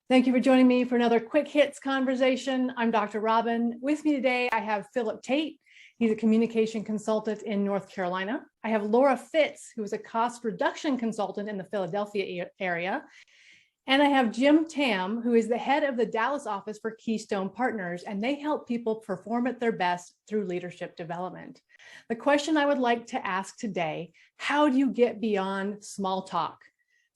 Thank you for joining me for another quick hits conversation. I'm Dr. Robyn. With me today, I have Philip Tate. He's a communication consultant in North Carolina. I have Laura Fitz, who is a cost reduction consultant in the Philadelphia area. And I have Jim Tam, who is the head of the Dallas office for Keystone Partners, and they help people perform at their best through leadership development. The question I would like to ask today, how do you get beyond small talk?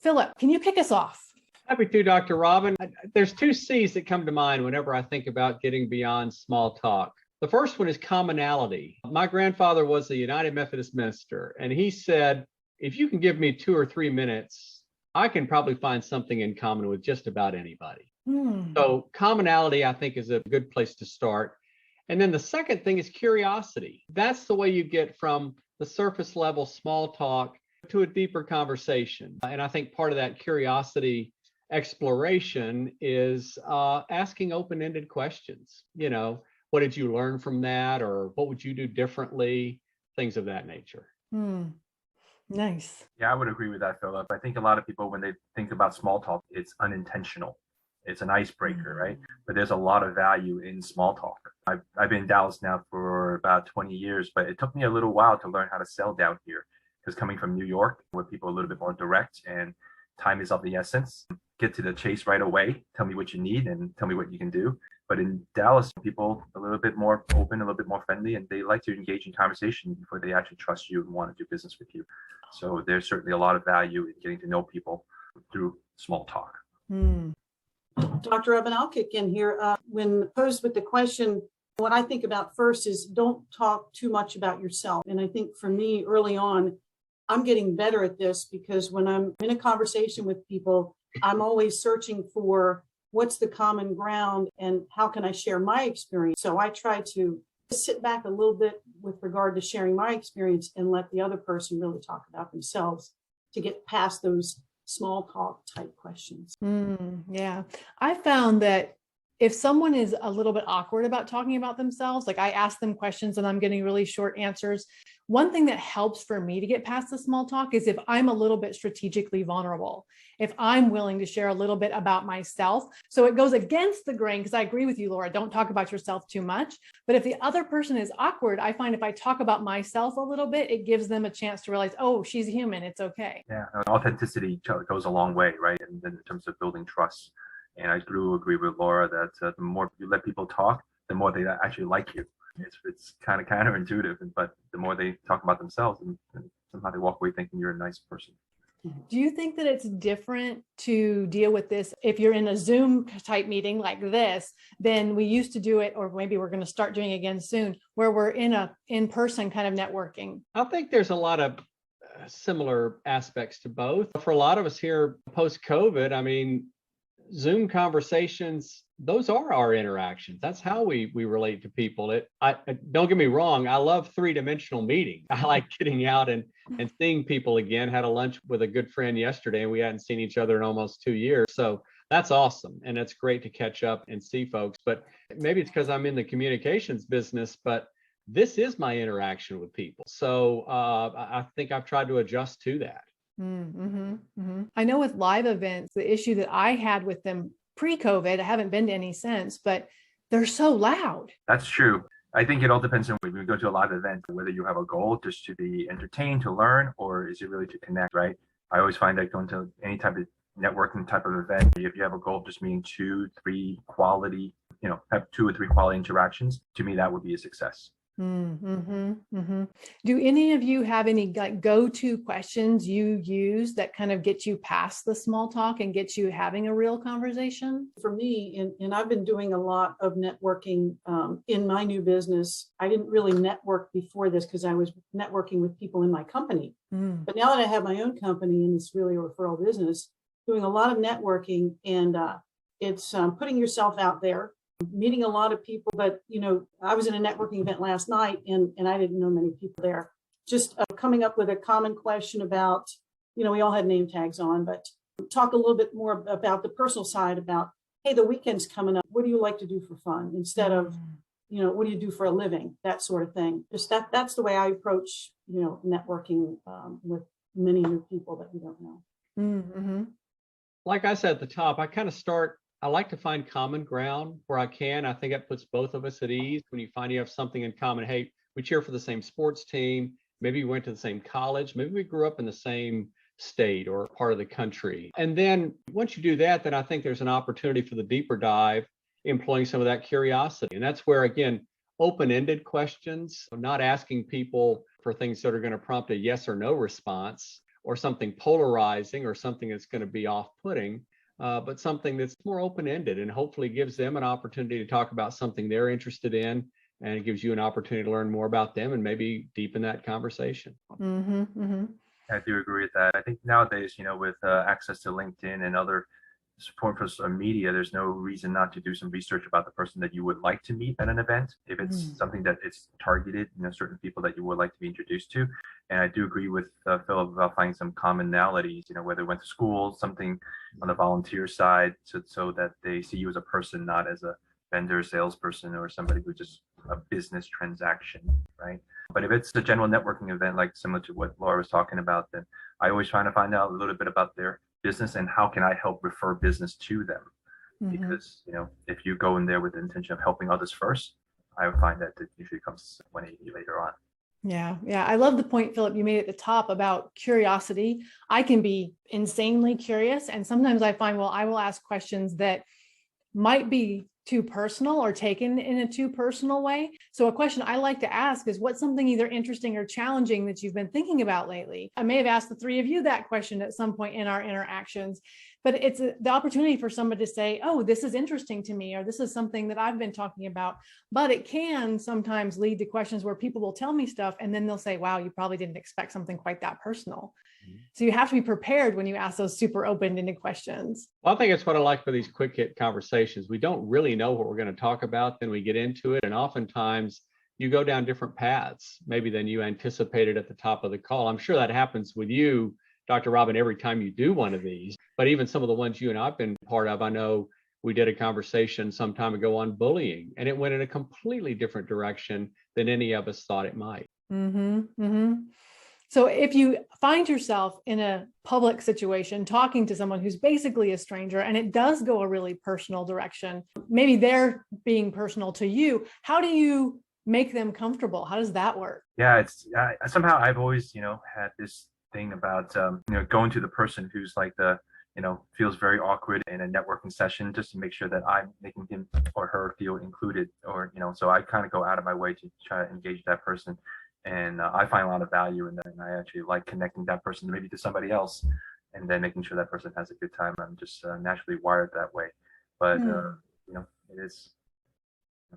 Philip, can you kick us off? Happy to, Dr. Robyn. There's two C's that come to mind whenever I think about getting beyond small talk. The first one is commonality. My grandfather was a United Methodist minister, and he said, if you can give me 2 or 3 minutes, I can probably find something in common with just about anybody. So commonality, I think, is a good place to start. And then the second thing is curiosity. That's the way you get from the surface level small talk to a deeper conversation. And I think part of that curiosity exploration is asking open-ended questions. You know, what did you learn from that? Or what would you do differently? Things of that nature. Nice. Yeah, I would agree with that, Philip. I think a lot of people, when they think about small talk, it's unintentional. It's an icebreaker, right? But there's a lot of value in small talk. I've been in Dallas now for about 20 years, but it took me a little while to learn how to sell down here. Because coming from New York, where people are a little bit more direct and time is of the essence, get to the chase right away, tell me what you need and tell me what you can do. But in Dallas, people are a little bit more open, a little bit more friendly, and they like to engage in conversation before they actually trust you and want to do business with you. So there's certainly a lot of value in getting to know people through small talk. Dr. Robyn, I'll kick in here. When posed with the question, what I think about first is don't talk too much about yourself. And I think for me early on, I'm getting better at this because when I'm in a conversation with people, I'm always searching for what's the common ground and how can I share my experience. So I try to sit back a little bit with regard to sharing my experience and let the other person really talk about themselves to get past those small talk type questions. Yeah, I found that if someone is a little bit awkward about talking about themselves, like I ask them questions and I'm getting really short answers, one thing that helps for me to get past the small talk is if I'm a little bit strategically vulnerable, if I'm willing to share a little bit about myself. So it goes against the grain, because I agree with you, Laura, don't talk about yourself too much. But if the other person is awkward, I find if I talk about myself a little bit, it gives them a chance to realize, oh, she's human, it's okay. Yeah, authenticity goes a long way, right? And in terms of building trust. And I do agree with Laura that the more you let people talk, the more they actually like you. It's kind of counterintuitive, but the more they talk about themselves, and somehow they walk away thinking you're a nice person. Do you think that it's different to deal with this if you're in a Zoom type meeting like this than we used to do it, or maybe we're going to start doing again soon, where we're in a in-person kind of networking? I think there's a lot of similar aspects to both. For a lot of us here post-COVID, I mean, Zoom conversations, those are our interactions. That's how we relate to people. Don't get me wrong, I love three-dimensional meetings. I like getting out and seeing people again. Had a lunch with a good friend yesterday, and we hadn't seen each other in almost 2 years. So that's awesome. And it's great to catch up and see folks. But maybe it's because I'm in the communications business, but this is my interaction with people. So I think I've tried to adjust to that. I know with live events, the issue that I had with them pre-COVID, I haven't been to any since, but they're so loud. That's true. I think it all depends on when we go to a live event, whether you have a goal just to be entertained, to learn, or is it really to connect, right? I always find that going to any type of networking type of event, if you have a goal of just meaning 2, 3 quality, have 2 or 3 quality interactions, to me, that would be a success. Do any of you have any go-to questions you use that kind of get you past the small talk and get you having a real conversation? For me, and I've been doing a lot of networking in my new business. I didn't really network before this because I was networking with people in my company. But now that I have my own company and it's really a referral business, doing a lot of networking, and it's putting yourself out there, meeting a lot of people. But I was in a networking event last night and I didn't know many people there. Just coming up with a common question about, we all had name tags on, but talk a little bit more about the personal side about, hey, the weekend's coming up, what do you like to do for fun, instead of what do you do for a living, that sort of thing. Just that's the way I approach networking with many new people that we don't know. Like I said at the top, I kind of start I like to find common ground where I can. I think that puts both of us at ease when you find you have something in common. Hey, we cheer for the same sports team. Maybe we went to the same college. Maybe we grew up in the same state or part of the country. And then once you do that, then I think there's an opportunity for the deeper dive, employing some of that curiosity. And that's where, again, open-ended questions, not asking people for things that are going to prompt a yes or no response or something polarizing or something that's going to be off-putting, but something that's more open-ended and hopefully gives them an opportunity to talk about something they're interested in. And it gives you an opportunity to learn more about them and maybe deepen that conversation. Mm-hmm, mm-hmm. I do agree with that. I think nowadays, with access to LinkedIn and other support for social media, there's no reason not to do some research about the person that you would like to meet at an event. If it's something that it's targeted, certain people that you would like to be introduced to. And I do agree with Philip about finding some commonalities, whether went to school, something on the volunteer side, so that they see you as a person, not as a vendor, salesperson, or somebody who just a business transaction, right? But if it's a general networking event, like similar to what Laura was talking about, then I always try to find out a little bit about their business and how can I help refer business to them. Mm-hmm. Because, if you go in there with the intention of helping others first, I would find that it usually comes 180 later on. Yeah. I love the point, Philip, you made at the top about curiosity. I can be insanely curious. And sometimes I find, I will ask questions that might be too personal or taken in a too personal way. So a question I like to ask is, what's something either interesting or challenging that you've been thinking about lately? I may have asked the three of you that question at some point in our interactions, but it's the opportunity for somebody to say, oh, this is interesting to me, or this is something that I've been talking about. But it can sometimes lead to questions where people will tell me stuff and then they'll say, wow, you probably didn't expect something quite that personal. So you have to be prepared when you ask those super open-ended questions. Well, I think it's what I like for these quick hit conversations. We don't really know what we're going to talk about, then we get into it. And oftentimes you go down different paths, maybe than you anticipated at the top of the call. I'm sure that happens with you, Dr. Robyn, every time you do one of these. But even some of the ones you and I've been part of, I know we did a conversation some time ago on bullying, and it went in a completely different direction than any of us thought it might. Mm-hmm, mm-hmm. So if you find yourself in a public situation talking to someone who's basically a stranger and it does go a really personal direction, maybe they're being personal to you, how do you make them comfortable? How does that work? Yeah, it's somehow I've always, had this thing about, going to the person who's like feels very awkward in a networking session, just to make sure that I'm making him or her feel included, or, so I kind of go out of my way to try to engage that person. And I find a lot of value in that. And I actually like connecting that person maybe to somebody else and then making sure that person has a good time. I'm just naturally wired that way. But, it is.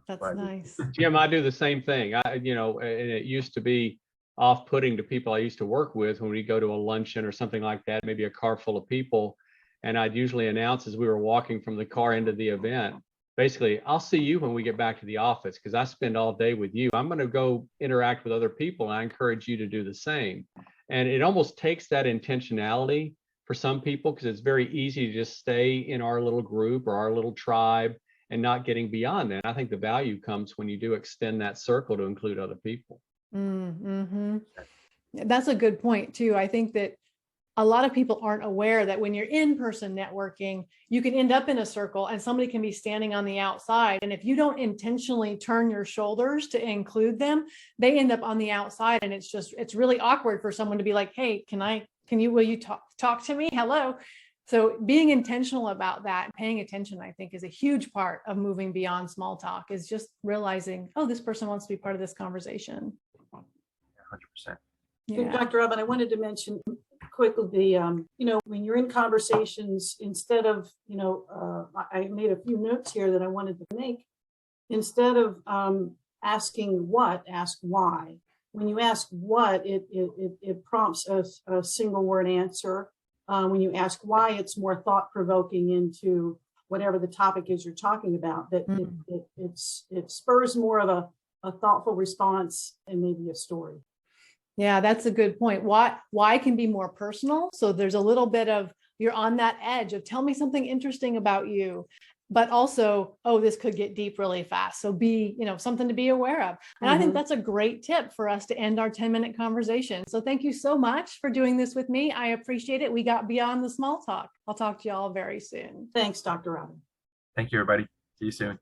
That's nice. Jim, I do the same thing. And it used to be off-putting to people I used to work with when we go to a luncheon or something like that, maybe a car full of people. And I'd usually announce as we were walking from the car into the event, basically, I'll see you when we get back to the office because I spend all day with you. I'm going to go interact with other people, and I encourage you to do the same. And it almost takes that intentionality for some people because it's very easy to just stay in our little group or our little tribe and not getting beyond that. I think the value comes when you do extend that circle to include other people. Mm-hmm. That's a good point, too. I think that a lot of people aren't aware that when you're in-person networking, you can end up in a circle and somebody can be standing on the outside. And if you don't intentionally turn your shoulders to include them, they end up on the outside. And it's really awkward for someone to be like, hey, will you talk to me? Hello. So being intentional about that and paying attention, I think, is a huge part of moving beyond small talk, is just realizing, oh, this person wants to be part of this conversation. 100%. Yeah. Dr. Robyn, I wanted to mention quickly when you're in conversations, instead of, I made a few notes here that I wanted to make. Instead of asking what, ask why. When you ask what, it prompts a single word answer. When you ask why, it's more thought provoking into whatever the topic is you're talking about. That it spurs more of a thoughtful response and maybe a story. Yeah, that's a good point. Why can be more personal. So there's a little bit of, you're on that edge of tell me something interesting about you, but also, oh, this could get deep really fast. So be, something to be aware of. And I think that's a great tip for us to end our 10-minute conversation. So thank you so much for doing this with me. I appreciate it. We got beyond the small talk. I'll talk to you all very soon. Thanks, Dr. Robyn. Thank you, everybody. See you soon.